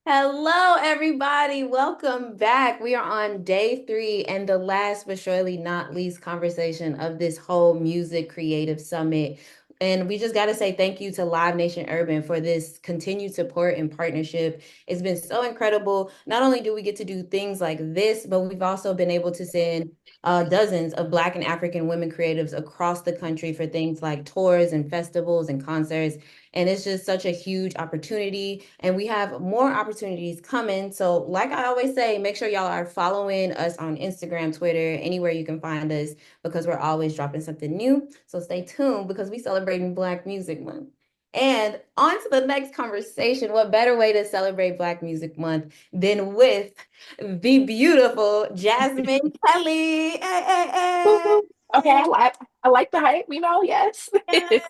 Hello, everybody. Welcome back. We are on day three and the last but surely not least conversation of this whole music creative summit. And we just got to say thank you to Live Nation Urban for this continued support and partnership. It's been so incredible. Not only do we get to do things like this, but we've also been able to send dozens of Black and African women creatives across the country for things like tours and festivals and concerts. And it's just such a huge opportunity. And we have more opportunities coming. So, like I always say, make sure y'all are following us on Instagram, Twitter, anywhere you can find us, because we're always dropping something new. So, stay tuned because we celebrating Black Music Month. And on to the next conversation. What better way to celebrate Black Music Month than with the beautiful Jasmine Kelly? Hey, hey, Woo-hoo. Okay, hey. I like the hype, yes. Yes.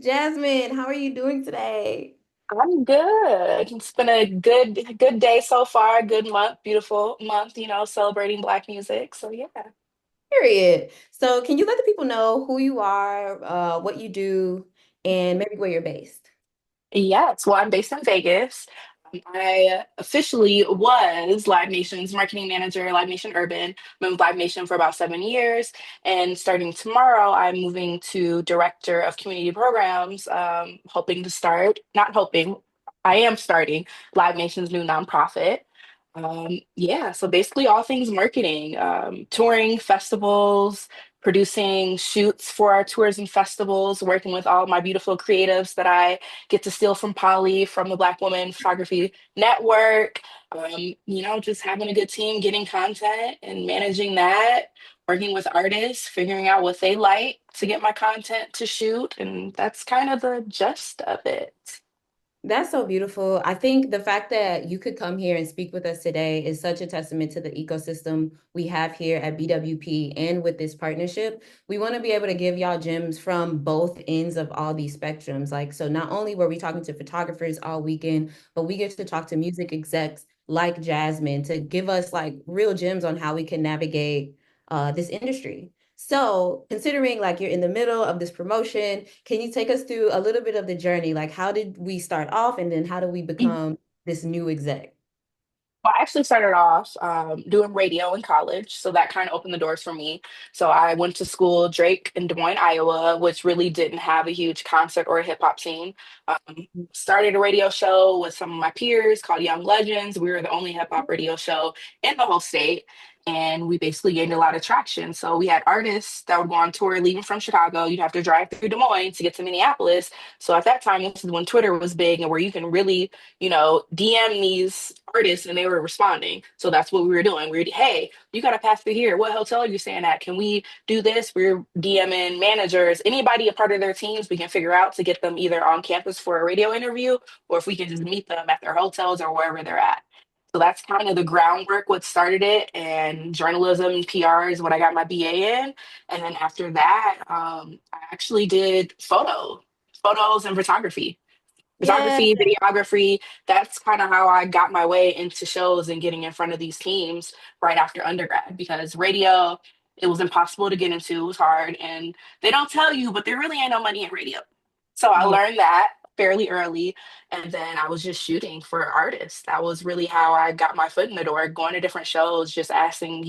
Jasmine, how are you doing today? I'm good. It's been a good day so far, good month, beautiful month, celebrating Black music. So yeah. Period. So, can you let the people know who you are, what you do, and maybe where you're based? Yes, well, I'm based in Vegas. I officially was Live Nation's marketing manager, Live Nation Urban. Been with Live Nation for about 7 years. And starting tomorrow, I'm moving to Director of Community Programs, hoping to start, not hoping, I am starting Live Nation's new nonprofit. Yeah, so basically all things marketing, touring, festivals, producing shoots for our tours and festivals, working with all my beautiful creatives that I get to steal from Polly, from the Black Woman Photography Network. Just having a good team, getting content and managing that, working with artists, figuring out what they like to get my content to shoot. And that's kind of the gist of it. That's so beautiful. I think the fact that you could come here and speak with us today is such a testament to the ecosystem we have here at BWP and with this partnership. We want to be able to give y'all gems from both ends of all these spectrums. Like, so not only were we talking to photographers all weekend, but we get to talk to music execs like Jasmine to give us like real gems on how we can navigate this industry. So, considering like you're in the middle of this promotion, can you take us through a little bit of the journey? Like, how did we start off, and then how do we become this new exec? Well, I actually started off doing radio in college, so that kind of opened the doors for me. So I went to school, Drake in Des Moines, Iowa, which really didn't have a huge concert or hip hop scene. Started a radio show with some of my peers called Young Legends. We were the only hip hop radio show in the whole state, and we basically gained a lot of traction. So we had artists that would go on tour leaving from Chicago. You'd have to drive through Des Moines to get to Minneapolis. So at that time, this is when Twitter was big and where you can really DM these artists and they were responding. So that's what we were doing. Hey, you got to pass through here. What hotel are you staying at? Can we do this? We're DMing managers, anybody a part of their teams we can figure out to get them either on campus for a radio interview or if we can just meet them at their hotels or wherever they're at. So that's kind of the groundwork, what started it. And journalism and PR is what I got my BA in. And then after that, I actually did photos and Yeah, videography. That's kind of how I got my way into shows and getting in front of these teams right after undergrad because radio, it was impossible to get into, it was hard. And they don't tell you, but there really ain't no money in radio. So I yeah. learned that fairly early. And then I was just shooting for artists. That was really how I got my foot in the door, going to different shows, just asking,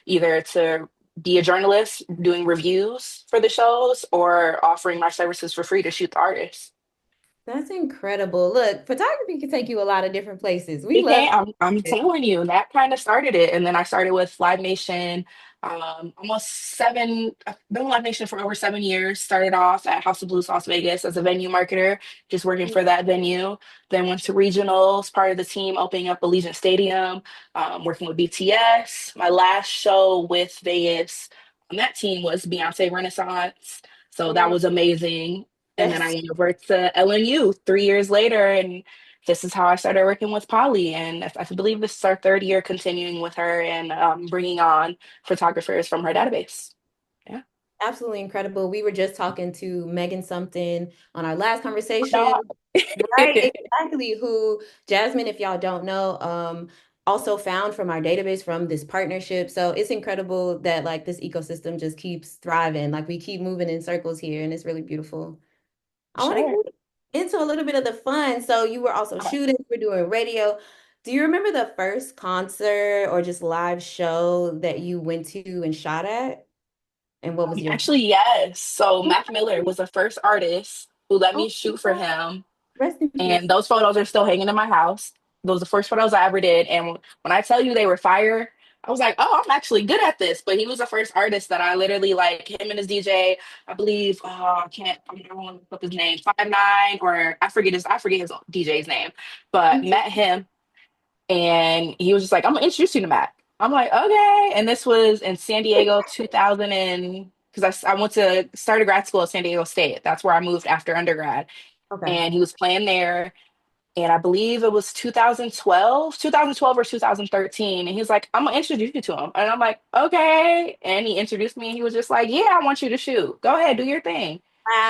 either to be a journalist doing reviews for the shows or offering my services for free to shoot the artists. That's incredible. Look, photography can take you a lot of different places. We It love can. I'm it. telling you, that kind of started it. And then I started with Live Nation, I've been with Live Nation for over 7 years. Started off at House of Blues Las Vegas as a venue marketer, just working for that venue. Then went to regionals, part of the team opening up Allegiant Stadium, working with BTS. My last show with Vegas on that team was Beyonce Renaissance. So that Wow. was amazing. And then I Yes. went over to LNU 3 years later and this is how I started working with Polly. And I believe this is our third year continuing with her and bringing on photographers from her database. Yeah. Absolutely incredible. We were just talking to Megan something on our last conversation. No. Right, exactly. Who Jasmine, if y'all don't know, also found from our database from this partnership. So it's incredible that like this ecosystem just keeps thriving. Like we keep moving in circles here, and it's really beautiful. I want to Sure. into a little bit of the fun. So you were also Okay. shooting, you were doing radio. Do you remember the first concert or just live show that you went to and shot at? And what was your Actually, yes. So oh, Mac Miller was the first artist who let oh me my shoot for God. him. Rest in peace. And those photos are still hanging in my house. Those are the first photos I ever did. And when I tell you they were fire, I was like, oh, I'm actually good at this. But he was the first artist that I literally like him and his DJ. I believe I don't want to look up his name, 5'9", or I forget his DJ's name, but met him and he was just like, I'm gonna introduce you to Matt. I'm like, okay. And this was in San Diego, 2000, and because I went to start a grad school at San Diego State. That's where I moved after undergrad. Okay. And he was playing there. And I believe it was 2012 or 2013. And he was like, I'm gonna introduce you to him. And I'm like, okay. And he introduced me and he was just like, yeah, I want you to shoot. Go ahead, do your thing.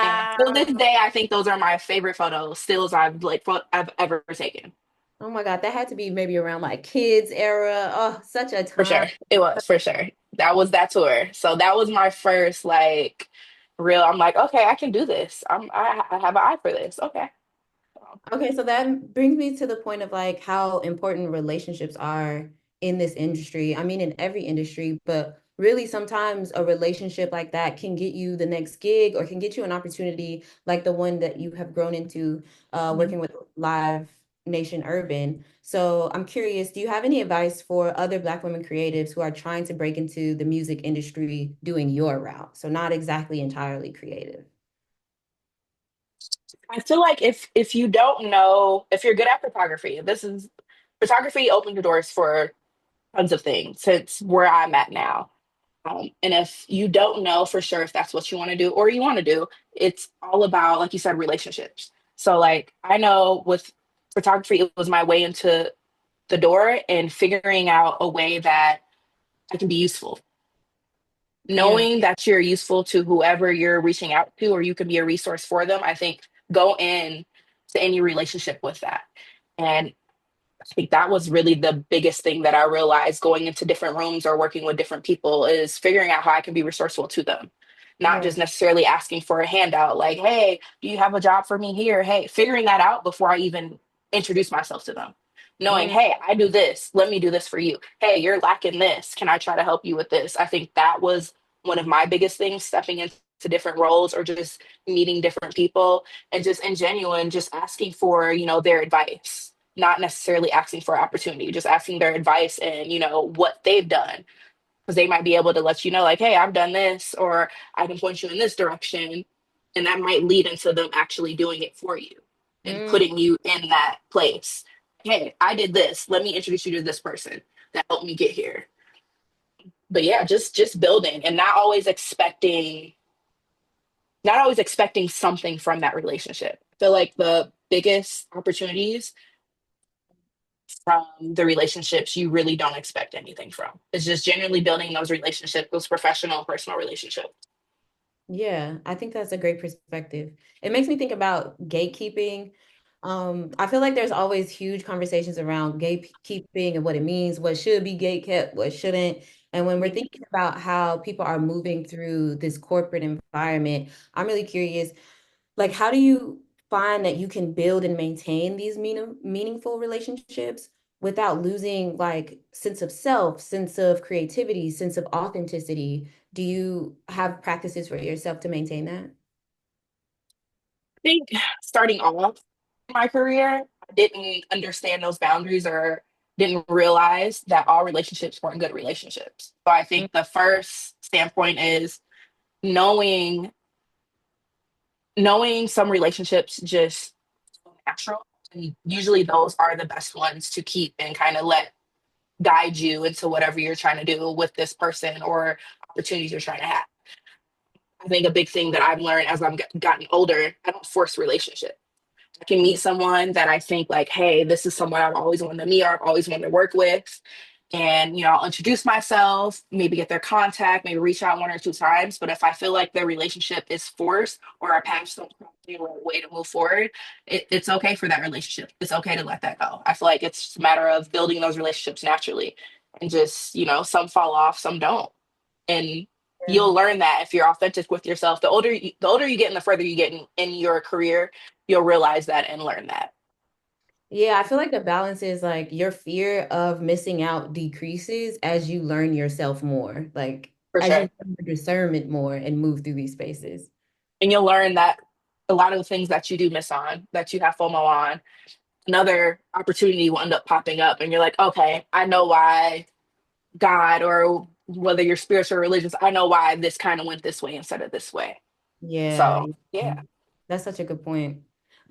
And till this Wow. day, I think those are my favorite photos, stills I've ever taken. Oh my God, that had to be maybe around like kids era. Oh, such a For time. sure. It was for sure. That was that tour. So that was my first like real. I'm like, okay, I can do this. I have an eye for this. Okay. So, Okay, so that brings me to the point of like how important relationships are in this industry. I mean, in every industry, but really sometimes a relationship like that can get you the next gig or can get you an opportunity like the one that you have grown into mhm. working with Live Nation Urban. So I'm curious, do you have any advice for other Black women creatives who are trying to break into the music industry doing your route? So not exactly entirely creative. I feel like if you don't know if you're good at photography, this is photography opened the doors for tons of things since where I'm at now. And if you don't know for sure if that's what you want to do or you want to do, it's all about, like you said, relationships. So, like, I know with photography, it was my way into the door and figuring out a way that I can be useful. Yeah. Knowing that you're useful to whoever you're reaching out to, or you can be a resource for them, I think go in to any relationship with that. And I think that was really the biggest thing that I realized going into different rooms or working with different people is figuring out how I can be resourceful to them. Not Yeah. just necessarily asking for a handout, like, hey, do you have a job for me here? Hey, figuring that out before I even introduce myself to them. Knowing, Mm, hey, I do this. Let me do this for you. Hey, you're lacking this. Can I try to help you with this? I think that was one of my biggest things stepping into different roles or just meeting different people and just in genuine, just asking for, their advice, not necessarily asking for opportunity, just asking their advice and, what they've done. Because they might be able to let you know, like, hey, I've done this, or I can point you in this direction. And that might lead into them actually doing it for you and mm. putting you in that place. Hey, I did this. Let me introduce you to this person that helped me get here. But yeah, just building and not always expecting something from that relationship. I feel like the biggest opportunities from the relationships you really don't expect anything from. It's just generally building those relationships, those professional, personal relationships. Yeah, I think that's a great perspective. It makes me think about gatekeeping. I feel like there's always huge conversations around gatekeeping and what it means, what should be gatekept, what shouldn't. And when we're thinking about how people are moving through this corporate environment, I'm really curious, like, how do you find that you can build and maintain these meaningful relationships without losing like sense of self, sense of creativity, sense of authenticity? Do you have practices for yourself to maintain that? I think starting off my career, I didn't understand those boundaries or didn't realize that all relationships weren't good relationships. So I think the first standpoint is knowing knowing some relationships just natural. And usually those are the best ones to keep and kind of let guide you into whatever you're trying to do with this person or opportunities you're trying to have. I think a big thing that I've learned as I've gotten older, I don't force relationships. I can meet Yeah. someone that I think like, hey, this is someone I've always wanted to meet or I've always wanted to work with. And, I'll introduce myself, maybe get their contact, maybe reach out one or two times. But if I feel like the relationship is forced or a past don't or a way to move forward, it's okay for that relationship. It's okay to let that go. I feel like it's just a matter of building those relationships naturally and just, some fall off, some don't. And Yeah. you'll learn that if you're authentic with yourself. The older you get and the further you get in your career, you'll realize that and learn that. Yeah, I feel like the balance is like your fear of missing out decreases as you learn yourself more, like For as you sure. learn your discernment more and move through these spaces. And you'll learn that a lot of the things that you do miss on, that you have FOMO on, another opportunity will end up popping up. And you're like, okay, I know why God, or whether you're spiritual or religious, I know why this kind of went this way instead of this way. Yeah, So, yeah. yeah. That's such a good point.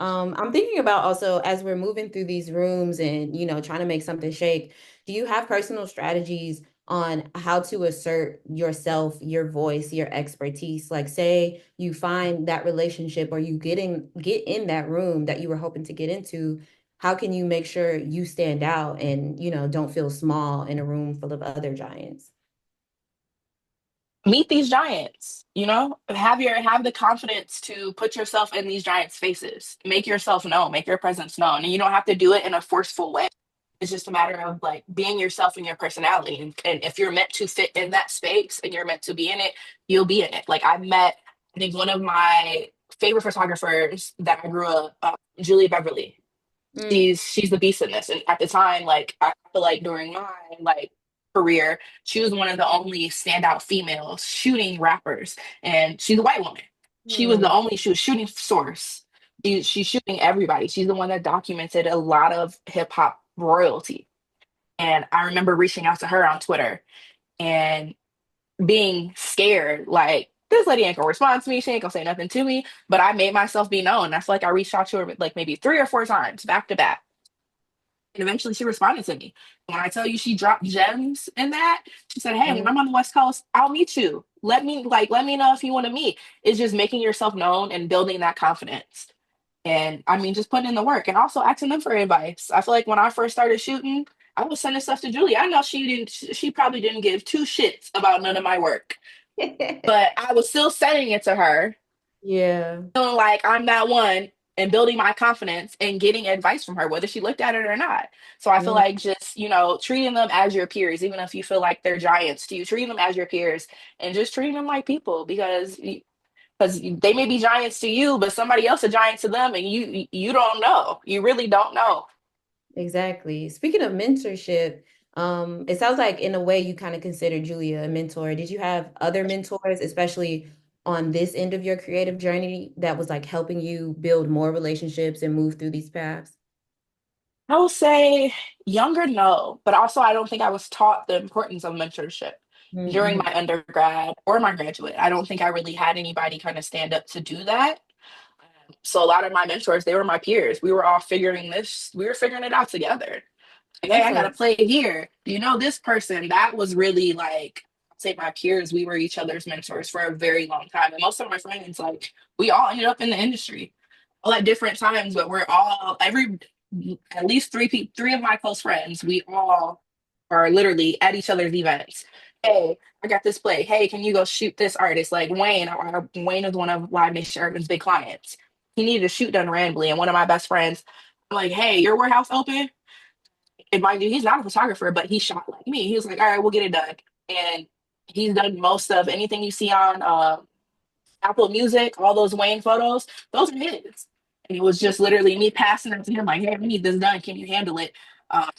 I'm thinking about also as we're moving through these rooms and, trying to make something shake, do you have personal strategies on how to assert yourself, your voice, your expertise? Like say you find that relationship or you get in that room that you were hoping to get into, how can you make sure you stand out and, don't feel small in a room full of other giants? Meet these giants, have the confidence to put yourself in these giants' faces. Make yourself known, make your presence known. And you don't have to do it in a forceful way. It's just a matter of like being yourself and your personality. And if you're meant to fit in that space and you're meant to be in it, you'll be in it. Like I met, I think one of my favorite photographers that I grew up, Julia Beverly. Mm, She's the beast in this. And at the time, like I feel like during my like career, she was one of the only standout females shooting rappers. And she's a white woman. mm, She was shooting source. She's shooting everybody. She's the one that documented a lot of hip hop royalty. And I remember reaching out to her on Twitter and being scared, like, this lady ain't gonna respond to me. She ain't gonna say nothing to me. But I made myself be known. That's like I reached out to her like maybe 3 or 4 times back to back. And eventually she responded to me. When I tell you she dropped gems in that, she said, hey, when mm. I'm on the West Coast, I'll meet you. Let me know if you want to meet. It's just making yourself known and building that confidence. And I mean, just putting in the work and also asking them for advice. I feel like when I first started shooting, I was sending stuff to Julie. I know she probably didn't give two shits about none of my work, but I was still sending it to her, Yeah. feeling like I'm that one and building my confidence and getting advice from her, whether she looked at it or not. So I feel Mm, like just, treating them as your peers, even if you feel like they're giants to you, treating them as your peers and just treating them like people because they may be giants to you, but somebody else a giant to them, and you don't know. You really don't know. exactly. Speaking of mentorship, it sounds like in a way you kind of consider Julia a mentor. Did you have other mentors, especially on this end of your creative journey, that was like helping you build more relationships and move through these paths? I will say younger, no, but also I don't think I was taught the importance of mentorship during Mm-hmm. my undergrad or my graduate. I don't think I really had anybody kind of stand up to do that. So a lot of my mentors, they were my peers. We were figuring it out together. Like, hey, That's I so gotta play here. Do you know this person? That was really like, I'd say my peers, we were each other's mentors for a very long time. And most of my friends, like, we all ended up in the industry all at different times, but we're all at least three of my close friends, we all are literally at each other's events. Hey, I got this play. Hey, can you go shoot this artist? Like Wayne is one of Live Nation Urban's big clients. He needed a shoot done randomly, and one of my best friends, I'm like, hey, your warehouse open? And mind you, he's not a photographer, but he shot like me. He was like, all right, we'll get it done. And he's done most of anything you see on Apple Music, all those Wayne photos, those are his. And it was just literally me passing them to him, like, hey, we need this done. Can you handle it? Um,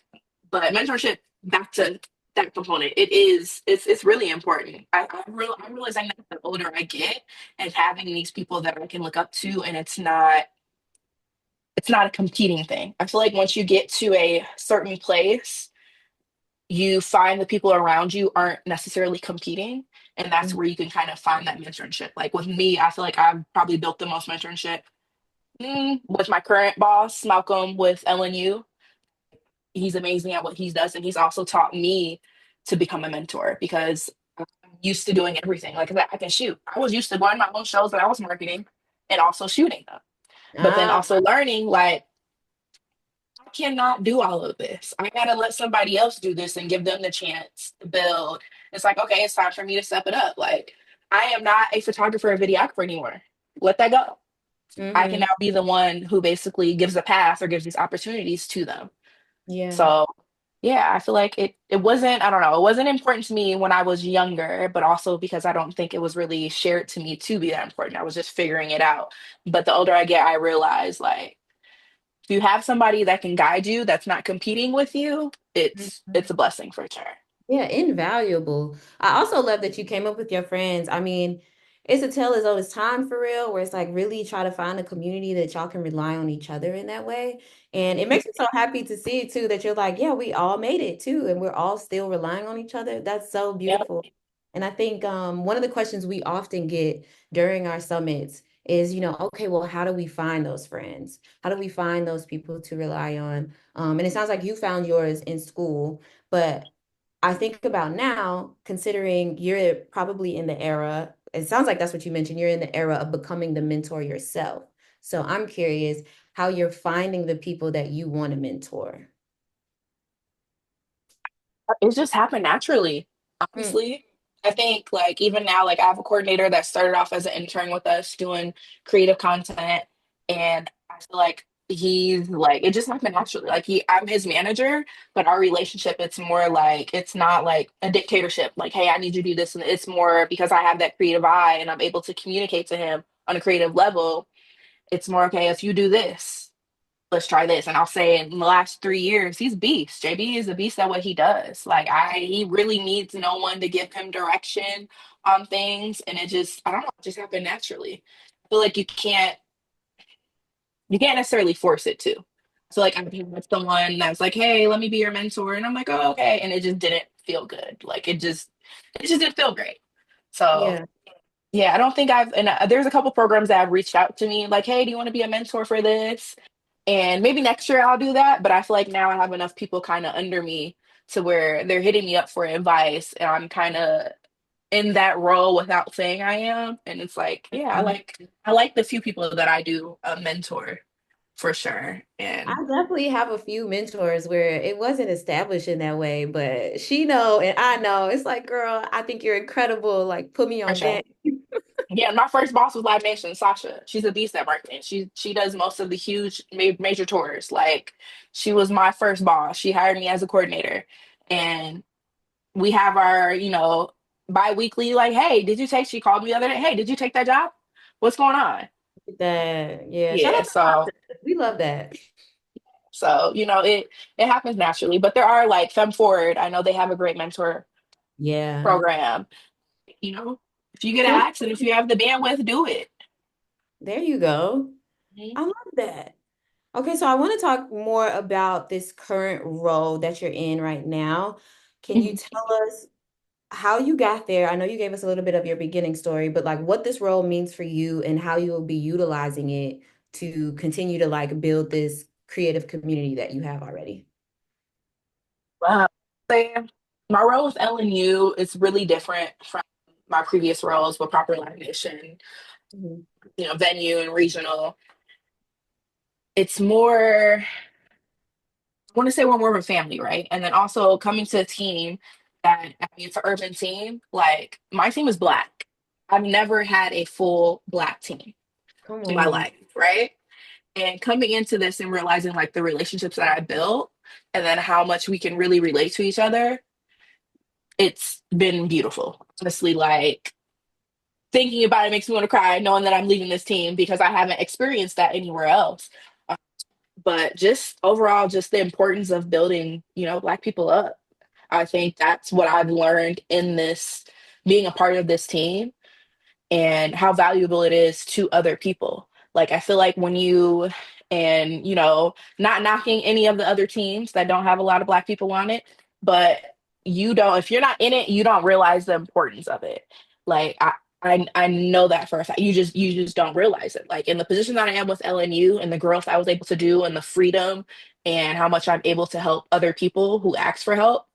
but mentorship, back to that component, it's really important. I'm realizing that the older I get and having these people that I can look up to, and it's not a competing thing. I feel like once you get to a certain place, you find the people around you aren't necessarily competing. And that's where you can kind of find that mentorship. Like with me, I feel like I've probably built the most mentorship with my current boss, Malcolm, with LNU. He's amazing at what he does. And he's also taught me to become a mentor because I'm used to doing everything. Like I can shoot. I was used to going to my own shows that I was marketing and also shooting them. But then Ah, also learning like I cannot do all of this. I gotta let somebody else do this and give them the chance to build. It's like, okay, it's time for me to step it up. Like, I am not a photographer or videographer anymore. Let that go. I can mm-hmm. now be the one who basically gives a path or gives these opportunities to them. Yeah. So Yeah, I feel like it wasn't, I don't know, it wasn't important to me when I was younger, but also because I don't think it was really shared to me to be that important. I was just figuring it out. But the older I get, I realize like if you have somebody that can guide you, that's not competing with you, it's a blessing for sure. Yeah, invaluable. I also love that you came up with your friends. I mean, it's a tale as old as time for real, where it's like really try to find a community that y'all can rely on each other in that way. And it makes me so happy to see too that you're like, yeah, we all made it too, and we're all still relying on each other. That's so Yep. beautiful. And I think one of the questions we often get during our summits is, okay, well, how do we find those friends? How do we find those people to rely on? And it sounds like you found yours in school, but I think about now, considering you're probably in the era, it sounds like that's what you mentioned, you're in the era of becoming the mentor yourself. So I'm curious how you're finding the people that you want to mentor. It just happened naturally, Mm, honestly. I think like even now, like I have a coordinator that started off as an intern with us doing creative content, and I feel like he's like it just happened naturally. Like I'm his manager, but our relationship it's more like it's not like a dictatorship. Like, hey, I need you to do this, and it's more because I have that creative eye and I'm able to communicate to him on a creative level. It's more okay if you do this, let's try this. And I'll say in the last 3 years, he's a beast. JB is a beast at what he does. He really needs no one to give him direction on things. And it just, I don't know, it just happened naturally. I feel like you can't necessarily force it to. So like I've had someone that's like, hey, let me be your mentor. And I'm like, oh, okay. And it just didn't feel good. It just didn't feel great. So yeah. yeah, I don't think and there's a couple programs that have reached out to me like, hey, do you want to be a mentor for this? And maybe next year I'll do that. But I feel like now I have enough people kind of under me to where they're hitting me up for advice. And I'm kind of in that role without saying I am. And it's like, yeah, I like the few people that I do mentor for sure. I And definitely have a few mentors where it wasn't established in that way, but she know and I know. It's like, girl, I think you're incredible. Like, put me for on sure. game. Yeah, my first boss was Live Nation, Sasha. She's a beast at marketing. She does most of the huge major tours. Like she was my first boss. She hired me as a coordinator, and we have our bi-weekly like, hey, did you take? She called me the other day. Hey, did you take that job? What's going on? That, yeah. Shout Yeah, out to so Tasha. We love that. it happens naturally. But there are like Fem Forward. I know they have a great mentor Yeah. program. You know, if you get Feel asked and if you have the bandwidth, do it. There you go. I love that. Okay, so I want to talk more about this current role that you're in right now. Can you Mhm. tell us how you got there? I know you gave us a little bit of your beginning story, but like what this role means for you and how you will be utilizing it to continue to like build this creative community that you have already. Wow. Say, my role with LNU is really different from my previous roles with Proper Live Nation, Mhm. venue and regional. It's more, I want to say we're more of a family, right? And then also coming to a team that, I mean, it's an urban team. Like, my team is Black. I've never had a full Black team Come in my on. life, right? And coming into this and realizing like the relationships that I built and then how much we can really relate to each other, it's been beautiful. Honestly, like thinking about it makes me want to cry, knowing that I'm leaving this team because I haven't experienced that anywhere else. Uh, But just overall, just the importance of building, Black people up. I think that's what I've learned in this being a part of this team and how valuable it is to other people. Like I feel like when you and not knocking any of the other teams that don't have a lot of black people on it, but you don't if you're not in it, you don't realize the importance of it. Like I know that for a fact. You just don't realize it. Like in the position that I am with LNU and the growth I was able to do and the freedom and how much I'm able to help other people who ask for help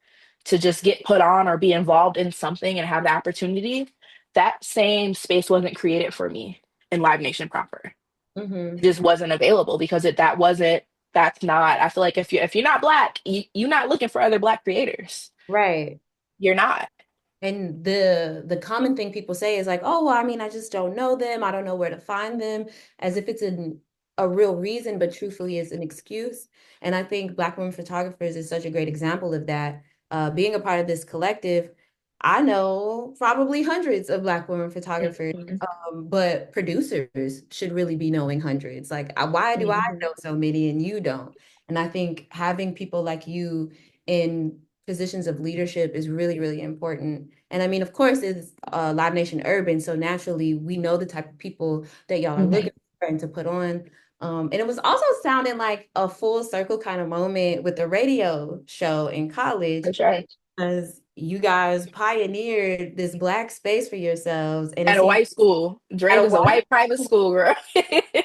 to just get put on or be involved in something and have the opportunity, that same space wasn't created for me in Live Nation proper. It Hmm. just wasn't available because that's not, I feel like if you're not black, you're not looking for other black creators. Right. You're not. And the common thing people say is like, oh, well, I mean, I just don't know them. I don't know where to find them, as if it's an a real reason, but truthfully is an excuse. And I think Black women photographers is such a great example of that. Being a part of this collective, I know probably hundreds of Black women photographers, Mhm. but producers should really be knowing hundreds. Like, why do I Mhm. know so many and you don't? And I think having people like you in positions of leadership is really, really important. And I mean, of course, it's Live Nation Urban, so naturally we know the type of people that y'all are looking Mhm. for and to put on. And it was also sounding like a full circle kind of moment with the radio show in college For sure. because you guys pioneered this Black space for yourselves, and it At a seemed white school. at Drake a is a white white private school girl.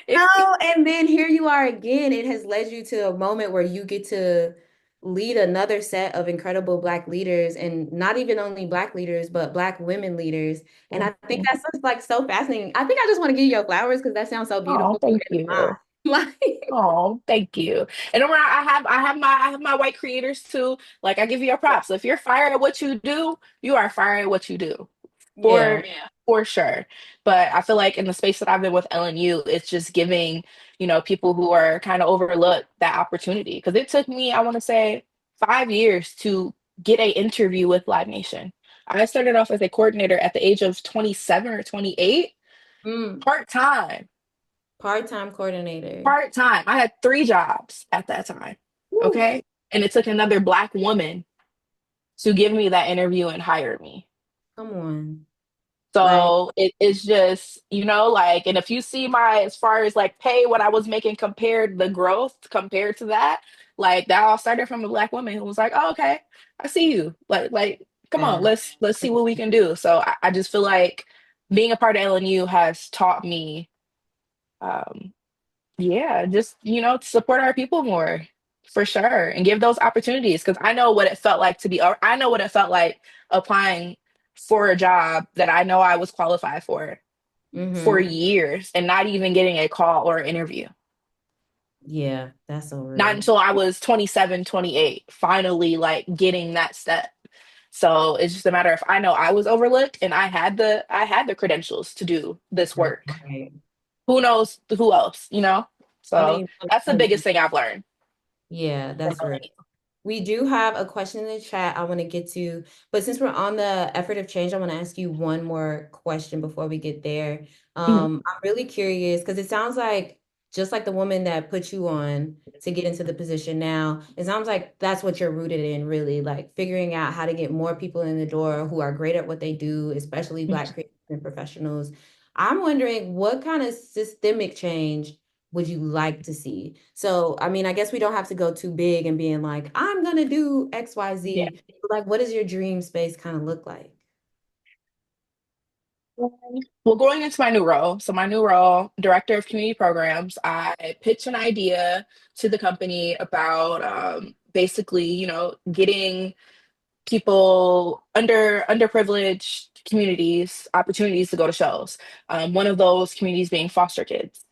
no, and then here you are again. It has led you to a moment where you get to lead another set of incredible Black leaders, and not even only Black leaders, but Black women leaders. And I think Mhm. that's just like so fascinating. I think I just want to give you your flowers because that sounds so Oh, beautiful. thank you. Like, Oh, thank you. And don't worry, I have my white creators too. Like I give you your props. If you're fired at what you do, you are fired at what you do. yeah. For sure. But I feel like in the space that I've been with LNU, it's just giving, people who are kind of overlooked that opportunity. Because it took me, I want to say, 5 years to get a interview with Live Nation. I started off as a coordinator at the age of 27 or 28, Mm, part-time. part-time coordinator. Part-time. I had three jobs at that time. Woo, Okay. And it took another Black woman to give me that interview and hire me. come on. Like, So it's just, like, and if you see my, as far as like pay, what I was making compared, the growth compared to that, like that all started from a Black woman who was like, oh, okay, I see you. Like, come on, that. let's see what we can do. So I just feel like being a part of LNU has taught me, um, yeah, just, to support our people more for sure and give those opportunities. Cause I know what it felt like to be, or I know what it felt like applying for a job that I know I was qualified for Mm-hmm. years and not even getting a call or an interview. Yeah, that's so Not real. until I was 27, 28, finally like getting that step. So it's just a matter of I know I was overlooked and I had the credentials to do this work. Right. Who knows who else? How So many that's the hundreds? biggest thing I've learned. Yeah, that's real. We do have a question in the chat I want to get to, but since we're on the effort of change, I want to ask you one more question before we get there. Mhm. I'm really curious because it sounds like just like the woman that put you on to get into the position now, it sounds like that's what you're rooted in, really, like figuring out how to get more people in the door who are great at what they do, especially Black creators and professionals. I'm wondering what kind of systemic change would you like to see? So, I mean, I guess we don't have to go too big and being like, I'm gonna do Yeah. XYZ. But like, what does your dream space kind of look like? Well, going into my new role, so my new role, director of community programs, I pitched an idea to the company about basically, getting people underprivileged communities opportunities to go to shows. One of those communities being foster kids.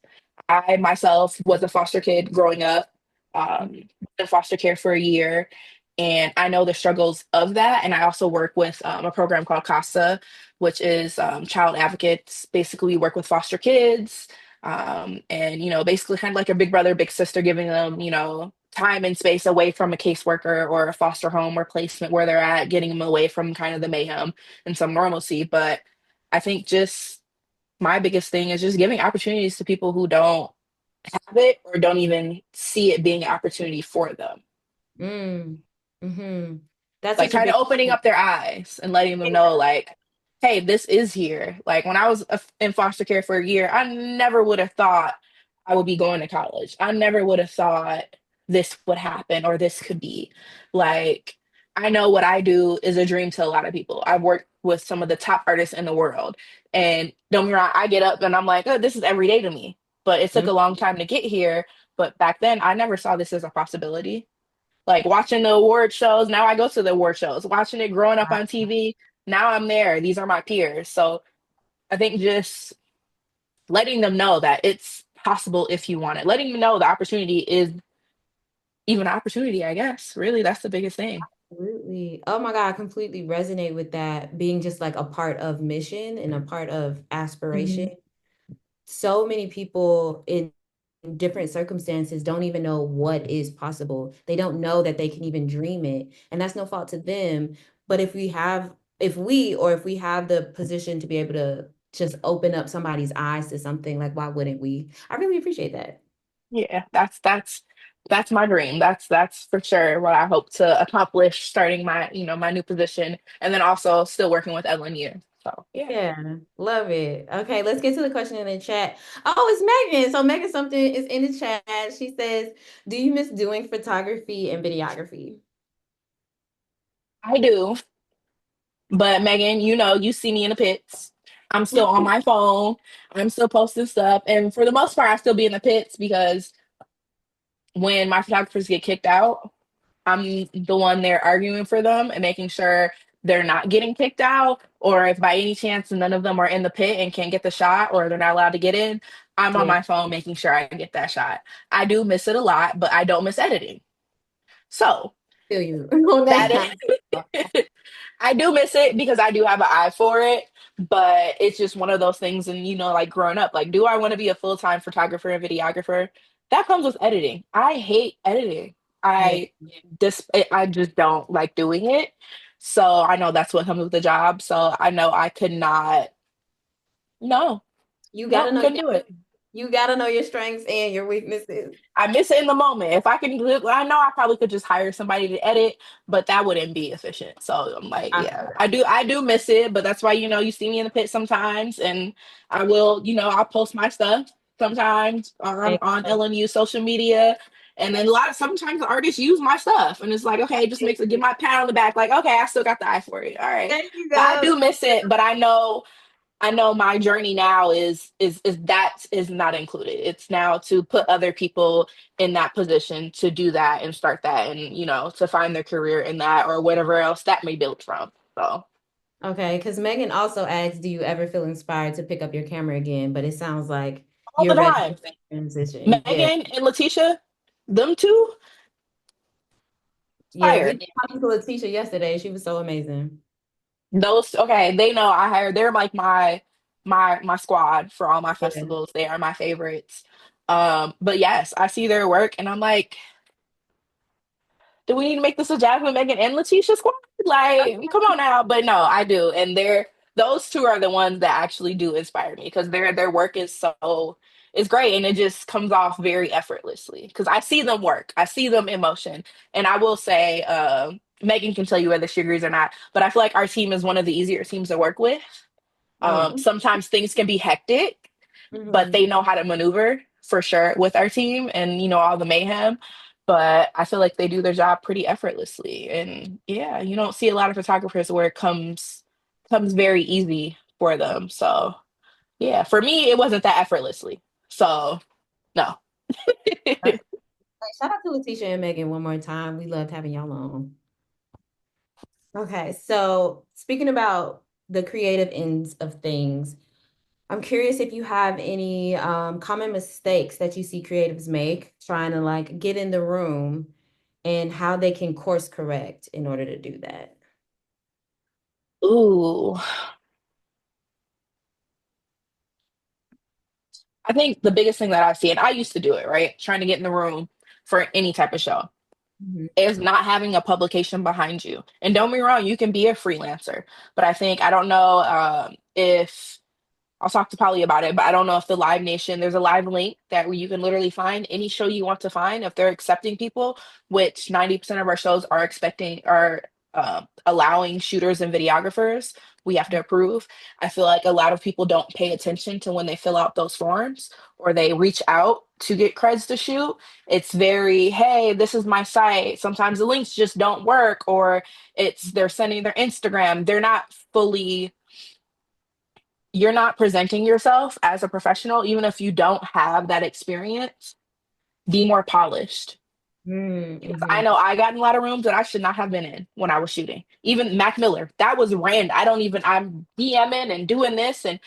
I myself was a foster kid growing up, in foster care for a year, and I know the struggles of that. And I also work with a program called CASA, which is child advocates. Basically, we work with foster kids, and basically kind of like a big brother, big sister, giving them time and space away from a caseworker or a foster home or placement where they're at, getting them away from kind of the mayhem and some normalcy. But I think just my biggest thing is just giving opportunities to people who don't have it or don't even see it being an opportunity for them. Mm. Mm-hmm. That's Like such a kind of big opening up their eyes and letting them know, like, hey, this is here. Like when I was in foster care for a year, I never would have thought I would be going to college. I never would have thought this would happen or this could be. Like, I know what I do is a dream to a lot of people. I've worked with some of the top artists in the world. And don't get me wrong, I get up and I'm like, oh, this is every day to me. But it took Mm. a long time to get here. But back then, I never saw this as a possibility. Like watching the award shows, now I go to the award shows. Watching it growing up on TV, now I'm there. These are my peers. So I think just letting them know that it's possible if you want it. Letting them know the opportunity is even an opportunity, I guess. Really, that's the biggest thing. Absolutely. Oh my God, I completely resonate with that being just like a part of mission and a part of aspiration. Mhm. So many people in different circumstances don't even know what is possible. They don't know that they can even dream it. And that's no fault to them. But if we have the position to be able to just open up somebody's eyes to something, like why wouldn't we? I really appreciate that. Yeah, that's my dream. That's for sure what I hope to accomplish starting my, my new position and then also still working with LNU. So, yeah. Yeah, love it. Okay, let's get to the question in the chat. Oh, it's Megan. So Megan something is in the chat. She says, "Do you miss doing photography and videography?" I do, but Megan, you see me in the pits. I'm still on my phone. I'm still posting stuff, and for the most part, I still be in the pits because when my photographers get kicked out, I'm the one there arguing for them and making sure they're not getting kicked out, or if by any chance none of them are in the pit and can't get the shot or they're not allowed to get in, I'm on Yeah, my phone making sure I get that shot. I do miss it a lot, but I don't miss editing. So feel you on that that. is, I do miss it because I do have an eye for it, but it's just one of those things. And like growing up, like, do I want to be a full-time photographer and videographer? That comes with editing. I hate editing. Yeah, I just don't like doing it. So I know that's what comes with the job. So I know I could not. No, you gotta nope, know couldn't do it. you gotta know your strengths and your weaknesses. I miss it in the moment. If I can, I know I probably could just hire somebody to edit, but that wouldn't be efficient. So I'm like, I yeah, I do miss it, but that's why, you see me in the pit sometimes and I will, I'll post my stuff sometimes on LNU social media. And then sometimes artists use my stuff and it's like, okay, just makes it give my pat on the back, like, okay, I still got the eye for it. All right. there you But I go. do miss it, but I know my journey now is that is not included. It's now to put other people in that position to do that and start that and to find their career in that or whatever else that may build from. So Okay, because Megan also asked, "Do you ever feel inspired to pick up your camera again?" But it sounds like all the you're ready time. to transition. Yeah, Megan and Letitia, them two, yeah. We fire. talked to Letitia yesterday. She was so amazing. Those okay, they know I hired they're like my squad for all my Yeah. festivals. They are my favorites. But yes, I see their work and I'm like, do we need to make this a Jasmine, Megan, and Letitia squad? Like, come on now. But no, I do. And those two are the ones that actually do inspire me because their work is great and it just comes off very effortlessly. Because I see them work. I see them in motion. And I will say, Megan can tell you whether she agrees or not, but I feel like our team is one of the easier teams to work with. Oh. Sometimes things can be hectic, but Hmm. they know how to maneuver for sure with our team and all the mayhem. But I feel like they do their job pretty effortlessly. And yeah, you don't see a lot of photographers where it comes very easy for them. So yeah, for me it wasn't that effortlessly. So no. Shout out to Letitia and Megan one more time. We loved having y'all on. Okay, so speaking about the creative ends of things, I'm curious if you have any common mistakes that you see creatives make trying to like get in the room and how they can course correct in order to do that. Ooh. I think the biggest thing that I see, and I used to do it, right? Trying to get in the room for any type of show Mhm. is not having a publication behind you. And don't be wrong, you can be a freelancer. But I don't know if I'll talk to Polly about it, but I don't know if the Live Nation, there's a live link that you can literally find any show you want to find if they're accepting people, which 90% of our shows are allowing shooters and videographers. We have to approve. I feel like a lot of people don't pay attention to when they fill out those forms or they reach out to get creds to shoot. It's very, hey, this is my site. Sometimes the links just don't work, or they're sending their Instagram. They're not fully you're not presenting yourself as a professional, even if you don't have that experience, be more polished. Mm, Because I know mhm. I got in a lot of rooms that I should not have been in when I was shooting. Even Mac Miller, that was random. I'm DMing and doing this, and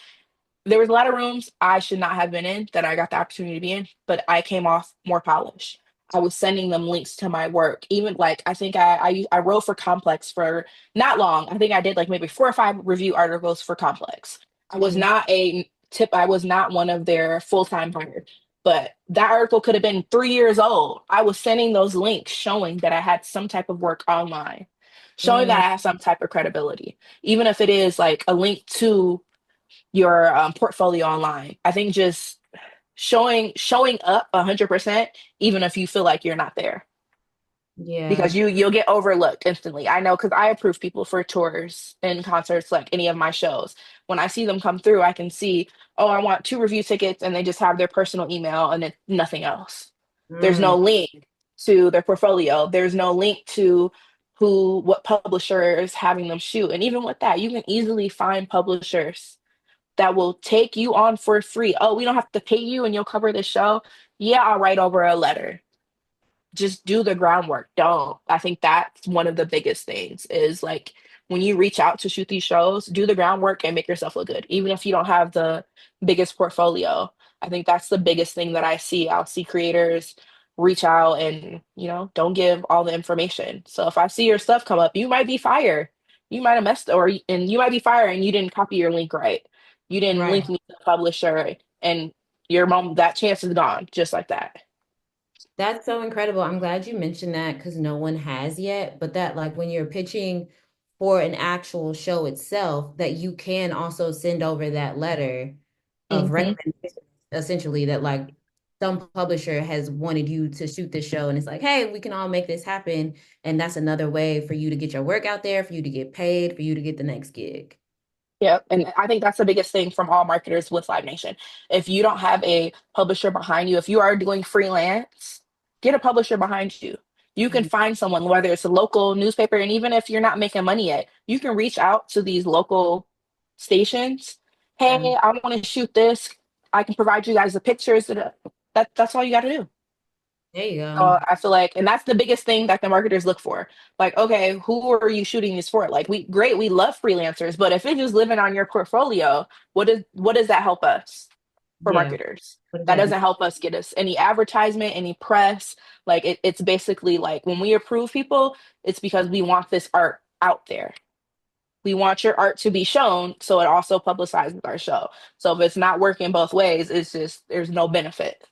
there was a lot of rooms I should not have been in that I got the opportunity to be in, but I came off more polished. I was sending them links to my work. Even like I think I wrote for Complex for not long. I think I did like maybe 4 or 5 review articles for Complex. I was Mhm. not a tip. I was not one of their full time hires. But that article could have been 3 years old. I was sending those links showing that I had some type of work online, showing that Mm, I have some type of credibility, even if it is like a link to your portfolio online. I think just showing up 100%, even if you feel like you're not there, yeah. because you'll get overlooked instantly. I know because I approve people for tours and concerts, like any of my shows. When I see them come through, I can see, oh, I want 2 review tickets, and they just have their personal email and nothing else. There's Mm, no link to their portfolio. There's no link to what publisher is having them shoot. And even with that, you can easily find publishers that will take you on for free. Oh, we don't have to pay you and you'll cover the show. Yeah, I'll write over a letter. Just do the groundwork. Don't. I think that's one of the biggest things is like when you reach out to shoot these shows, do the groundwork and make yourself look good. Even if you don't have the biggest portfolio. I think that's the biggest thing that I see. I'll see creators reach out and, don't give all the information. So if I see your stuff come up, you might be fired. You might have messed and you might be fired and you didn't copy your link right. You didn't right. link me to the publisher and your mom that chance is gone just like that. That's so incredible. I'm glad you mentioned that because no one has yet. But that, like, when you're pitching for an actual show itself, that you can also send over that letter of Hmm. recommendation, essentially, that like some publisher has wanted you to shoot this show, and it's like, hey, we can all make this happen. And that's another way for you to get your work out there, for you to get paid, for you to get the next gig. Yeah, and I think that's the biggest thing from all marketers with Live Nation. If you don't have a publisher behind you, if you are doing freelance, get a publisher behind you. You can Mhm. find someone, whether it's a local newspaper, and even if you're not making money yet, you can reach out to these local stations. Yeah. Hey, I want to shoot this. I can provide you guys the pictures. That's all you got to do. There you So go. I feel like, and that's the biggest thing that the marketers look for. Like, okay, who are you shooting this for? Like, we love freelancers, but if it's just living on your portfolio, what does that help us for Yeah. marketers? What does That that do? doesn't help us get us any advertisement, any press. Like, it's basically like when we approve people, it's because we want this art out there. We want your art to be shown, so it also publicizes our show. So if it's not working both ways, it's just there's no benefit.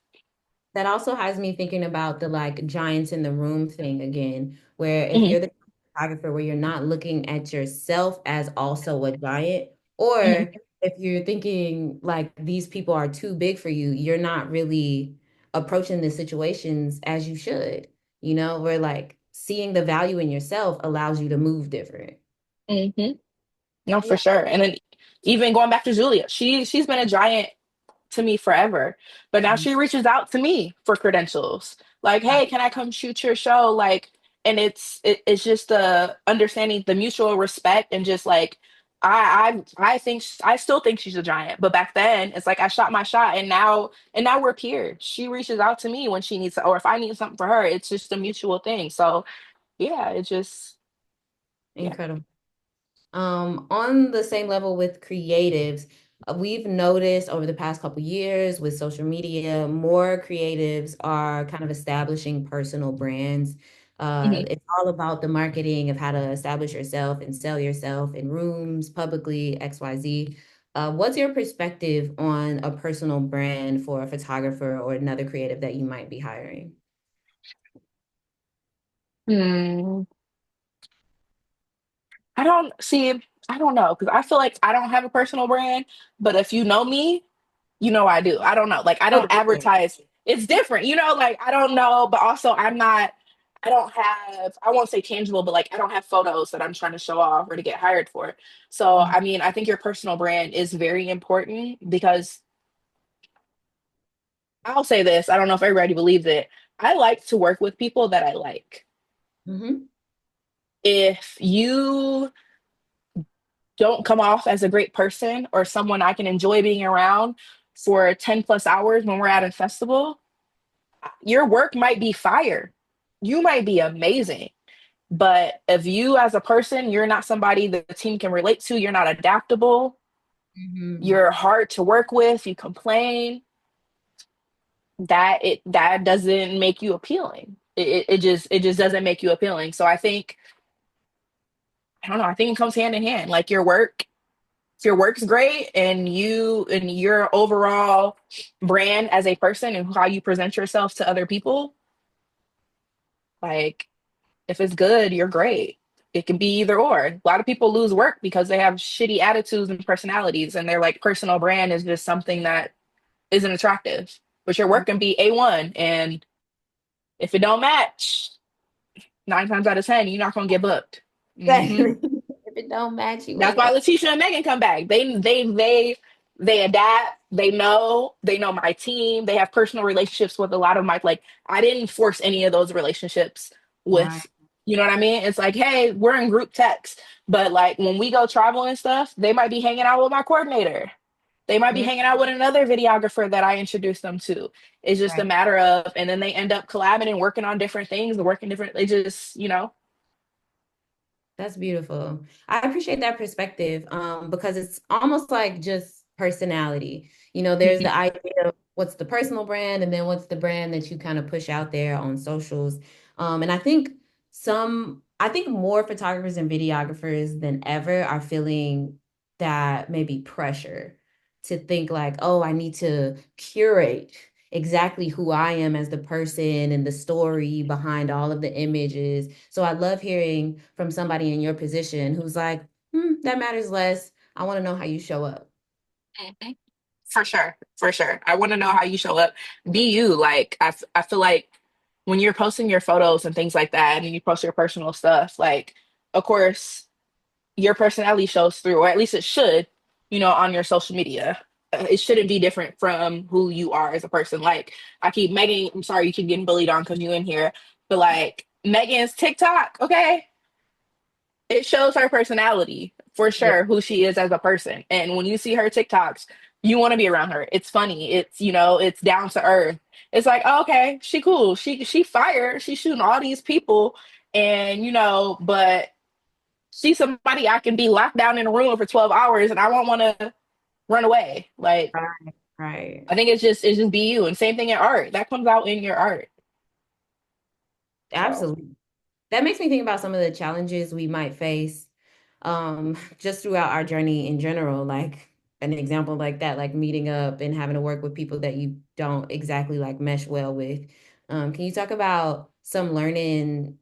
That also has me thinking about the like giants in the room thing again, where if Hmm. you're the photographer where you're not looking at yourself as also a giant, Hmm. or if you're thinking like these people are too big for you, you're not really approaching the situations as you should, where like seeing the value in yourself allows you to move different. Hmm. No, for Yeah. sure. And then even going back to Julia, she's been a giant to me forever. But now she reaches out to me for credentials. Like, hey, can I come shoot your show? Like, and it's just the understanding the mutual respect and just like I think I still think she's a giant. But back then it's like I shot my shot and now we're peers. She reaches out to me when she needs or if I need something for her, it's just a mutual thing. So yeah, it just yeah. Incredible. On the same level with creatives, we've noticed over the past couple years with social media, more creatives are kind of establishing personal brands. Mhm. It's all about the marketing of how to establish yourself and sell yourself in rooms, publicly, XYZ. What's your perspective on a personal brand for a photographer or another creative that you might be hiring? Hmm. I don't see, I don't know, because I feel like I don't have a personal brand, but if you know me, you know I do. I don't know. Like I So don't different. advertise. It's different, like I don't know, but also I don't have, I won't say tangible, but like I don't have photos that I'm trying to show off or to get hired for. So I mean, I think your personal brand is very important because I'll say this, I don't know if everybody believes it. I like to work with people that I like. Hmm. If you don't come off as a great person or someone I can enjoy being around for 10 plus hours when we're at a festival, your work might be fire. You might be amazing. But if you as a person, you're not somebody that the team can relate to, you're not adaptable, Hmm. you're hard to work with, you complain, that doesn't make you appealing. It just doesn't make you appealing. So I think I don't know, I think it comes hand in hand. Like your work if your work's great and you and your overall brand as a person and how you present yourself to other people, like if it's good, you're great. It can be either or. A lot of people lose work because they have shitty attitudes and personalities, and their like personal brand is just something that isn't attractive. But your work can be A1, and if it don't match, 9 times out of 10, you're not gonna get booked. Hmm. Exactly. If it don't match, you That's ain't why gonna. Letitia and Megan come back. They adapt. They know my team. They have personal relationships with a lot of my like. I didn't force any of those relationships Right. with, you know what I mean? It's like, hey, we're in group text, but like when we go travel and stuff, they might be hanging out with my coordinator. They might be Mhm. hanging out with another videographer that I introduced them to. It's just a Right. matter of, and then they end up collabing and working on different things, working different. They just, you know. That's beautiful. I appreciate that perspective because it's almost like just personality. There's the idea of what's the personal brand and then what's the brand that you kind of push out there on socials. And I think more photographers and videographers than ever are feeling that maybe pressure to think like, oh, I need to curate exactly who I am as the person and the story behind all of the images. So I love hearing from somebody in your position who's like, that matters less. I want to know how you show up. Mhm. For sure, for sure. I want to know how you show up. Be you. Like I feel like when you're posting your photos and things like that, and you post your personal stuff, like of course your personality shows through, or at least it should, on your social media. It shouldn't be different from who you are as a person. Like I keep Megan. I'm sorry you keep getting bullied on because you in here, but like Megan's TikTok, okay, it shows her personality for Yeah. sure, who she is as a person. And when you see her TikToks, you want to be around her. It's funny. It's down to earth. It's like, oh, okay, she cool. She fired. She's shooting all these people, and but she's somebody I can be locked down in a room for 12 hours, and I won't want to run away. Like Right. Right. I think it's just be you. And same thing in art. That comes out in your art. So. Absolutely. That makes me think about some of the challenges we might face just throughout our journey in general. Like an example like that, like meeting up and having to work with people that you don't exactly like mesh well with. Can you talk about some learning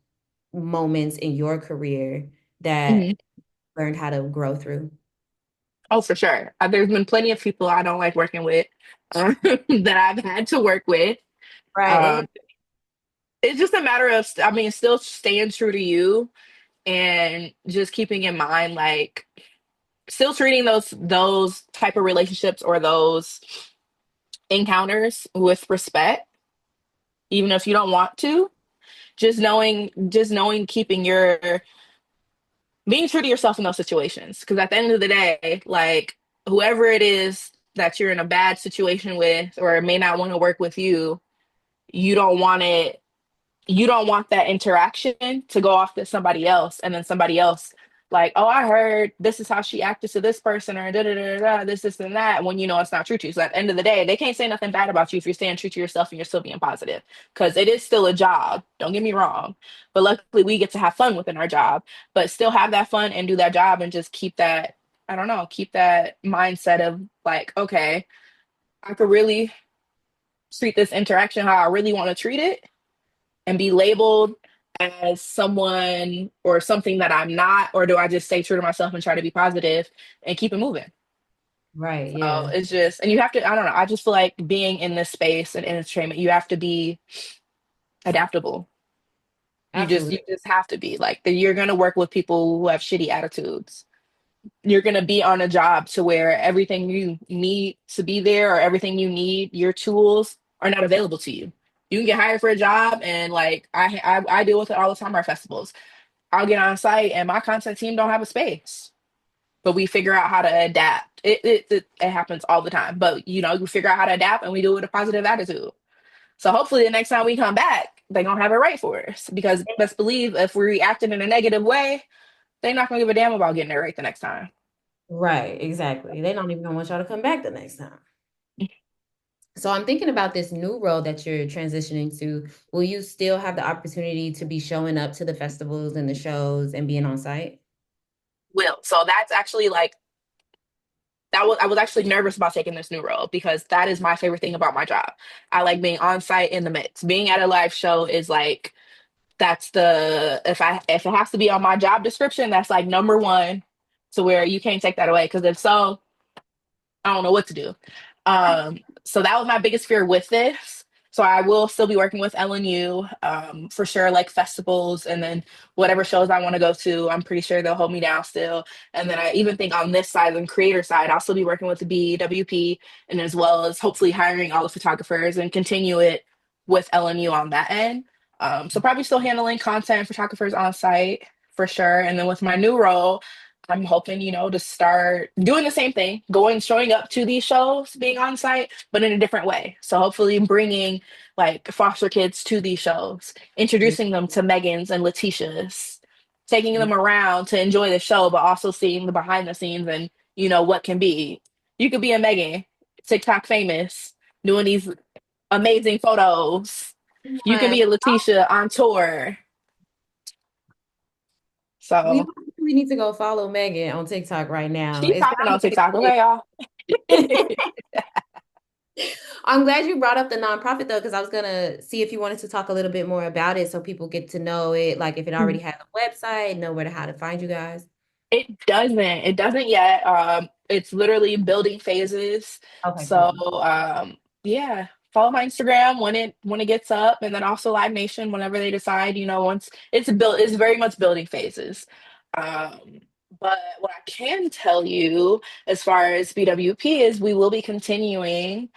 moments in your career that Mhm. learned how to grow through? Oh, for sure. There's been plenty of people I don't like working with, that I've had to work with. Right. Um, it's just a matter of, I mean, still staying true to you and just keeping in mind, like, still treating those type of relationships or those encounters with respect, even if you don't want to. Just knowing, keeping your being true to yourself in those situations. Because at the end of the day, like whoever it is that you're in a bad situation with or may not want to work with you, you don't want it you don't want that interaction to go off to somebody else and then somebody else like, oh, I heard this is how she acted to this person or da da da da this and that, when it's not true to you. So at the end of the day, they can't say nothing bad about you if you're staying true to yourself and you're still being positive, because it is still a job, don't get me wrong, but luckily we get to have fun within our job, but still have that fun and do that job and just keep that, I don't know, keep that mindset of like, okay, I could really treat this interaction how I really want to treat it and be labeled as someone or something that I'm not, or do I just stay true to myself and try to be positive and keep it moving? Right. So Yeah. it's just, and you have to, I don't know, I just feel like being in this space and entertainment, you have to be adaptable. You Absolutely. just have to be like, you're going to work with people who have shitty attitudes. You're going to be on a job to where everything you need to be there or everything you need, your tools are not available to you. You can get hired for a job, and like I deal with it all the time. Our festivals, I'll get on site and my content team don't have a space, but we figure out how to adapt. It happens all the time, but we figure out how to adapt and we do it with a positive attitude. So hopefully the next time we come back, they're gonna have it right for us. Because best believe if we reacted in a negative way, they're not gonna give a damn about getting it right the next time. Right. Exactly. They don't even want y'all to come back the next time. So I'm thinking about this new role that you're transitioning to. Will you still have the opportunity to be showing up to the festivals and the shows and being on site? Will. So that's actually like I was actually nervous about taking this new role because that is my favorite thing about my job. I like being on site in the mix. Being at a live show is like that's the if it has to be on my job description, that's like number one to where you can't take that away. Because if so, I don't know what to do. So that was my biggest fear with this. So I will still be working with LNU for sure, like festivals and then whatever shows I want to go to. I'm pretty sure they'll hold me down still. And then I even think on this side, the creator side, I'll still be working with the BWP and as well as hopefully hiring all the photographers and continue it with LNU on that end. So probably still handling content and photographers on site for sure. And then with my new role, I'm hoping, to start doing the same thing, showing up to these shows, being on site, but in a different way. So hopefully bringing like foster kids to these shows, introducing them to Megans and Letitia's, taking them around to enjoy the show, but also seeing the behind the scenes and, what can be. You could be a Megan, TikTok famous, doing these amazing photos. You can Come be a Letitia on tour. We So we need to go follow Megan on TikTok right now. she's It popping on sounds TikTok. like Okay, y'all. I'm glad you brought up the nonprofit though, because I was gonna see if you wanted to talk a little bit more about it so people get to know it, like if it already has a website, know where to how to find you guys. It doesn't. It doesn't yet. It's literally building phases. Okay, So, cool. yeah, follow my Instagram when it gets up, and then also Live Nation whenever they decide. Once it's built, it's very much building phases. Um, but what I can tell you, as far as BWP is, we will be continuing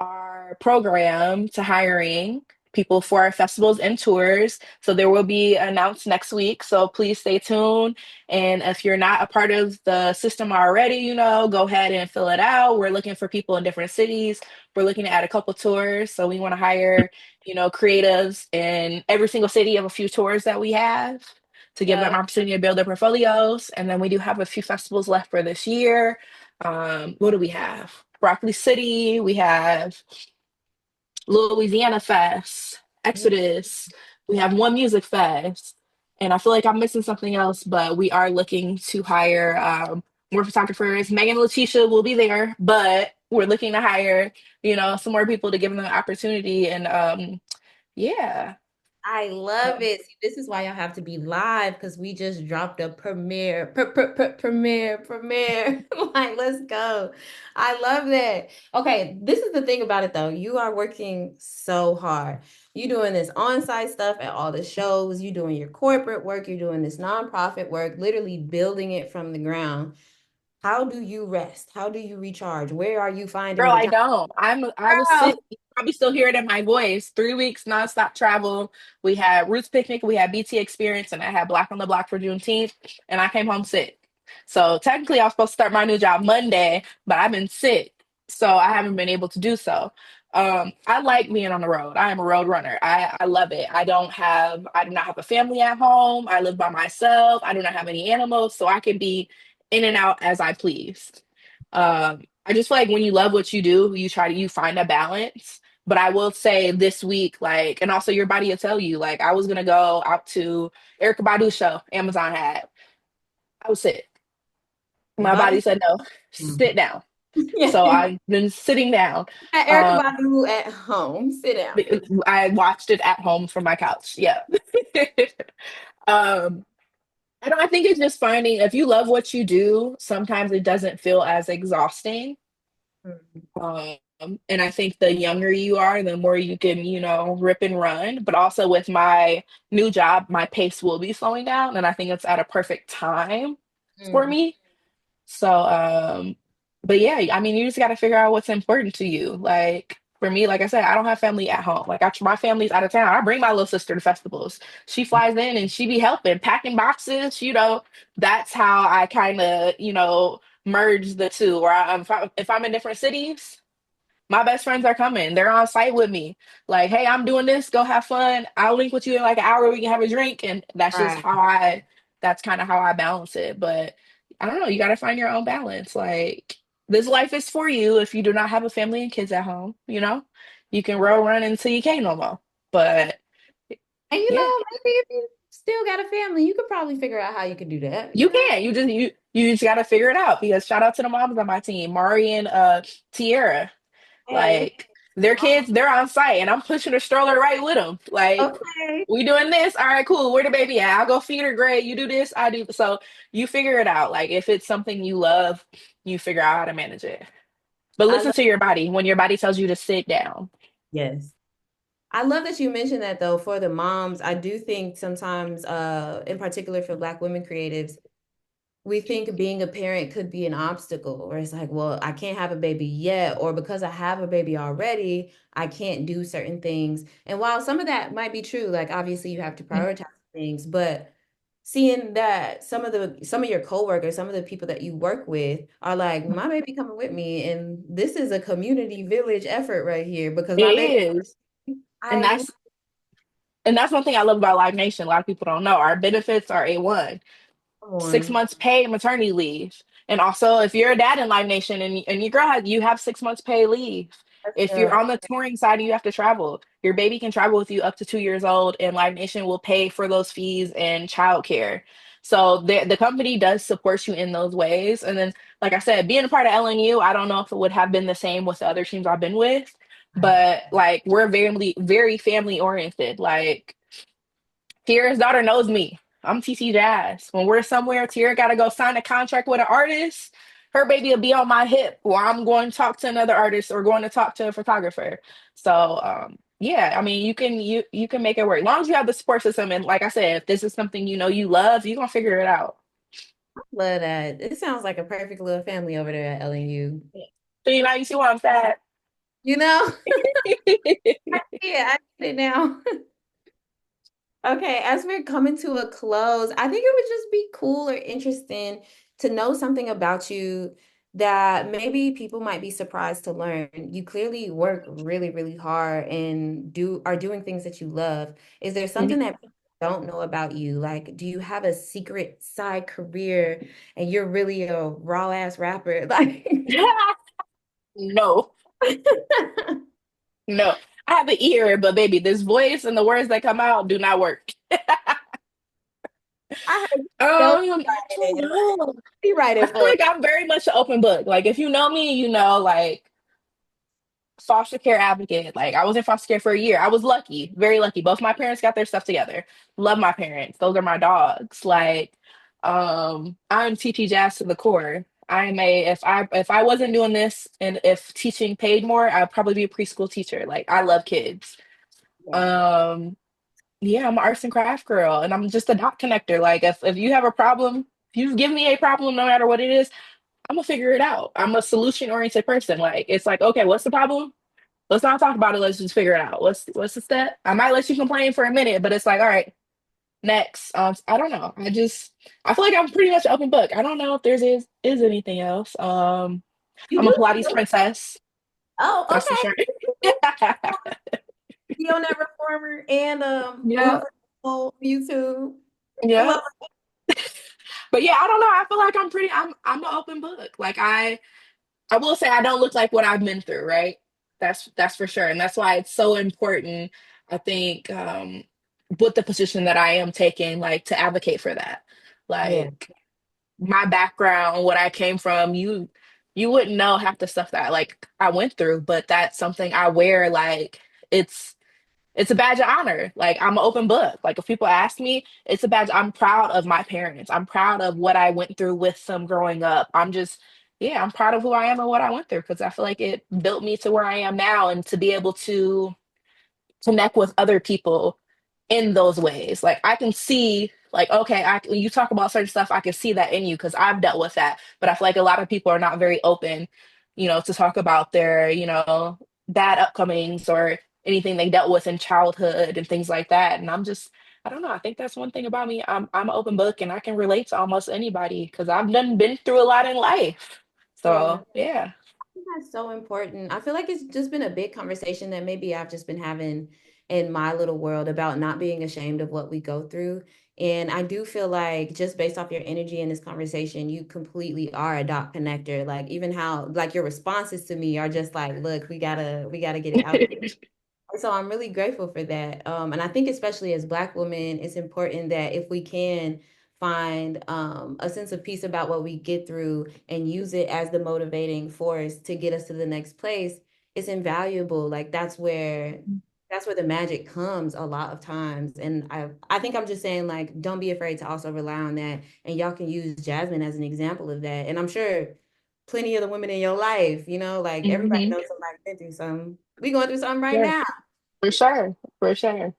our program to hiring people for our festivals and tours. So there will be announced next week. So please stay tuned. And if you're not a part of the system already, go ahead and fill it out. We're looking for people in different cities. We're looking to add a couple tours. So we want to hire, creatives in every single city of a few tours that we have to give them Yeah. an opportunity to build their portfolios. And then we do have a few festivals left for this year. What do we have? Broccoli City. We have Louisiana Fest, Exodus. We have One Music Fest. And I feel like I'm missing something else, but we are looking to hire more photographers. Megan and Letitia will be there, but we're looking to hire, some more people to give them the opportunity. And yeah. I love So it. See, this is why y'all have to be live because we just dropped a premiere. Like, let's go. I love that. Okay, this is the thing about it though. You are working so hard. You doing this on-site stuff at all the shows. You doing your corporate work. You're doing this nonprofit work, literally building it from the ground. How do you rest? How do you recharge? Where are you finding girl, the I time? don't. I was Girl. sick. You probably still hear it in my voice. 3 weeks nonstop travel. We had Roots Picnic, we had BT Experience, and I had Black on the Block for Juneteenth, and I came home sick. So technically, I was supposed to start my new job Monday, but I've been sick, so I haven't been able to do so. I like being on the road. I am a road runner. I love it. I do not have a family at home. I live by myself. I do not have any animals, so I can be in and out as I please. I just feel like when you love what you do, you find a balance. But I will say this week, like, and also your body will tell you, like, I was gonna go out to Erica Badu show Amazon had. I was sick. Your My body body. said no, Mm. sit down. Yeah. So I've been sitting down. At Erica Um, Badu at home. Sit down. I watched it at home from my couch. Yeah. um, I think it's just finding if you love what you do, sometimes it doesn't feel as exhausting. Mm, And I think the younger you are, the more you can, rip and run. But also with my new job, my pace will be slowing down. And I think it's at a perfect time for mm, me. So, but yeah, I mean, you just got to figure out what's important to you. Like for me, like I said, I don't have family at home. Like my family's out of town. I bring my little sister to festivals. She flies in and she be helping, packing boxes. That's how I kind of, merge the two. Or if I'm in different cities, my best friends are coming. They're on site with me. Like, hey, I'm doing this. Go have fun. I'll link with you in like an hour. We can have a drink. And right. that's kind of how I balance it. But I don't know. You got to find your own balance. Like, this life is for you if you do not have a family and kids at home. You can roll run until you can't no more. But And yeah, maybe if you still got a family, you could probably figure out how you could do that. you can. You just, you, You just got to figure it out because shout out to the moms on my team, Mari and Tierra. Hey, Like their kids, they're on site, and I'm pushing the stroller right with them. Like okay. we doing this, all right, cool. Where the baby at? I'll go feed her. Great, you do this, I do. So you figure it out. Like if it's something you love, you figure out how to manage it. But I listen love to your body when your body tells you to sit down. yes. I love that you mentioned that though for the moms. I do think sometimes in particular for Black women creatives, we think being a parent could be an obstacle where it's like, well, I can't have a baby yet, or because I have a baby already, I can't do certain things. And while some of that might be true, like obviously you have to prioritize things, but seeing that some of your coworkers, some of the people that you work with are like, my baby coming with me, and this is a community village effort right here because It my baby, is, and I that's one thing I love about Live Nation. A lot of people don't know our benefits are A1. come 6 on. months paid maternity leave. And also, if you're a dad in Live Nation and your girl has, you have 6 months paid leave. That's If you're good. on the touring side, you have to travel. Your baby can travel with you up to 2 years old, and Live Nation will pay for those fees and childcare. So the company does support you in those ways. And then, like I said, being a part of LNU, I don't know if it would have been the same with the other teams I've been with, but like we're very family oriented. Like Tierra's daughter knows me. I'm TT Jazz. When we're somewhere, Tierra got to go sign a contract with an artist. Her baby will be on my hip while I'm going to talk to another artist or going to talk to a photographer. So yeah, I mean, you can make it work. As long as you have the support system, and like I said, if this is something you know you love, you're gonna figure it out. Love that. It sounds like a perfect little family over there at LNU. So you know, you see why I'm sad. You know? Yeah, I get it now. Okay, as we're coming to a close, I think it would just be cool or interesting to know something about you that maybe people might be surprised to learn. You clearly work really, really hard and are doing things that you love. Is there something that people don't know about you? Like, do you have a secret side career and you're really a raw ass rapper? Like, No, no. I have an ear, but baby, this voice and the words that come out do not work. I heard I don't ghostwriting. know. He I writing feel for like I'm very much an open book. Like if you know me, you know, like foster care advocate. Like I was in foster care for a year. I was lucky, very lucky. Both my parents got their stuff together. Love my parents. Those are my dogs. Like I'm TT Jazz to the core. I'm a if I wasn't doing this and if teaching paid more, I'd probably be a preschool teacher. Like I love kids. yeah. Um yeah, I'm an arts and craft girl and I'm just a dot connector. Like if you have a problem, if you give me a problem, no matter what it is, I'm gonna figure it out. I'm a solution oriented person. Like it's like, okay, what's the problem? Let's not talk about it. Let's just figure it out. What's the step? I might let you complain for a minute, but it's like, all right, next. I don't know. I feel like I'm pretty much an open book. I don't know if is anything else. You I'm a do? Pilates princess. Oh, That's for sure. okay. Be on that reformer and Yeah, love on YouTube. I yeah. love But yeah, I don't know. I feel like I'm an open book. Like I will say I don't look like what I've been through, right? That's for sure. And that's why it's so important, I think, with the position that I am taking, like to advocate for that. yeah, Like my background, what I came from, you wouldn't know half the stuff that like I went through, but that's something I wear like it's it's a badge of honor. Like I'm an open book. Like if people ask me, it's a badge. I'm proud of my parents. I'm proud of what I went through with them growing up. Yeah, I'm proud of who I am and what I went through because I feel like it built me to where I am now and to be able to connect with other people in those ways. Like I can see, like, okay, when you talk about certain stuff, I can see that in you because I've dealt with that. But I feel like a lot of people are not very open, to talk about their, bad upcomings or anything they dealt with in childhood and things like that. And I don't know. I think that's one thing about me. I'm an open book and I can relate to almost anybody because I've been through a lot in life. yeah. So yeah. That's so important. I feel like it's just been a big conversation that maybe I've just been having in my little world about not being ashamed of what we go through. And I do feel like just based off your energy in this conversation, you completely are a dot connector. Like even how like your responses to me are just like, look, we gotta get it out. So I'm really grateful for that. And I think especially as Black women, it's important that if we can find a sense of peace about what we get through and use it as the motivating force to get us to the next place, it's invaluable. Like that's where the magic comes a lot of times. And I think I'm just saying, like, don't be afraid to also rely on that. And y'all can use Jasmine as an example of that. And I'm sure plenty of the women in your life, like everybody Hmm. knows somebody been through something. We going through something right Yeah, now. for sure. For sure.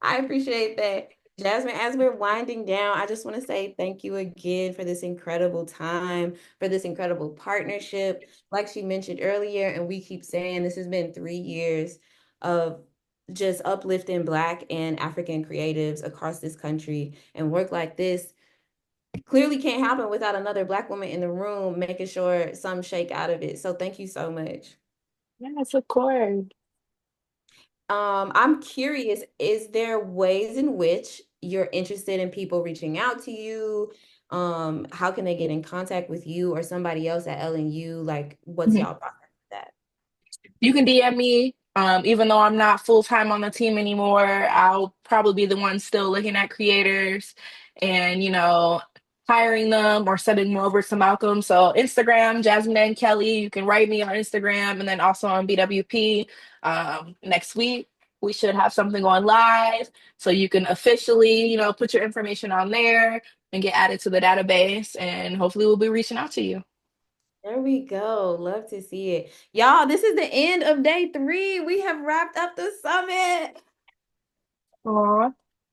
I appreciate that. Jasmine, as we're winding down, I just want to say thank you again for this incredible time, for this incredible partnership. Like she mentioned earlier, and we keep saying this has been 3 years of just uplifting Black and African creatives across this country. And work like this clearly can't happen without another Black woman in the room making sure some shake out of it. So thank you so much. Yes, of course. I'm curious, is there ways in which you're interested in people reaching out to you? How can they get in contact with you or somebody else at LNU? Like, what's Mhm. y'all process with that? You can DM me. Even though I'm not full time on the team anymore, I'll probably be the one still looking at creators and, hiring them or sending them over to Malcolm. So Instagram, Jasmine Kelly, you can write me on Instagram and then also on BWP. Next week, we should have something going live. So you can officially, put your information on there and get added to the database. And hopefully we'll be reaching out to you. There we go. Love to see it. Y'all, this is the end of day 3. We have wrapped up the summit. Aw.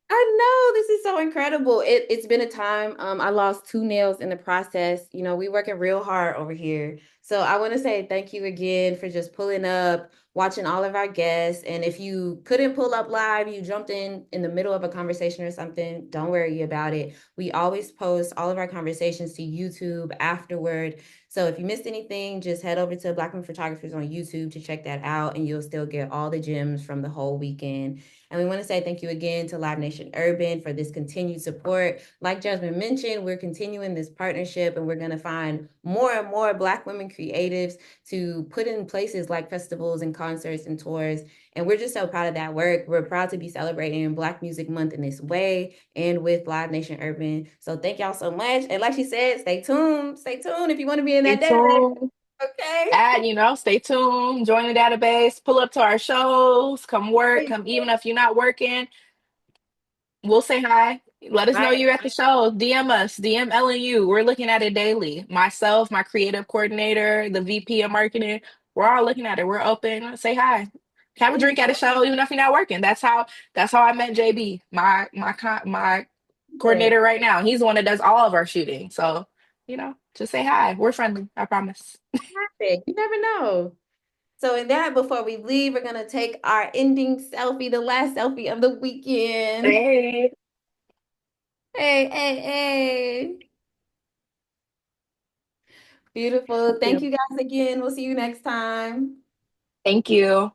I know this is so incredible. It's been a time. I lost 2 nails in the process. We working real hard over here. So I want to say thank you again for just pulling up, watching all of our guests. And if you couldn't pull up live, you jumped in the middle of a conversation or something, don't worry about it. We always post all of our conversations to YouTube afterward. So if you missed anything, just head over to Black Women Photographers on YouTube to check that out, and you'll still get all the gems from the whole weekend. And we want to say thank you again to Live Nation Urban for this continued support. Like Jasmine mentioned, we're continuing this partnership and we're going to find more and more Black women creatives to put in places like festivals and concerts and tours. And we're just so proud of that work. We're proud to be celebrating Black Music Month in this way and with Live Nation Urban. So thank y'all so much. And like she said, stay tuned. Stay tuned if you want to be in Stay that database. tuned. Okay. Stay tuned, join the database, pull up to our shows, come work, come even if you're not working, we'll say hi. Let us know Right. you're at the show. DM us, DM LNU. We're looking at it daily. Myself, my creative coordinator, the VP of marketing, we're all looking at it. We're open. Say hi. Have a There you drink at a show, even if you're not working. That's how I met JB, my go. coordinator right now. He's the one that does all of our shooting. So, just say hi. We're friendly. I promise. Perfect. You never know. So in that, before we leave, we're gonna take our ending selfie, the last selfie of the weekend. Hey. Hey, hey, hey. Beautiful. Thank you guys again. We'll see you next time. Thank you.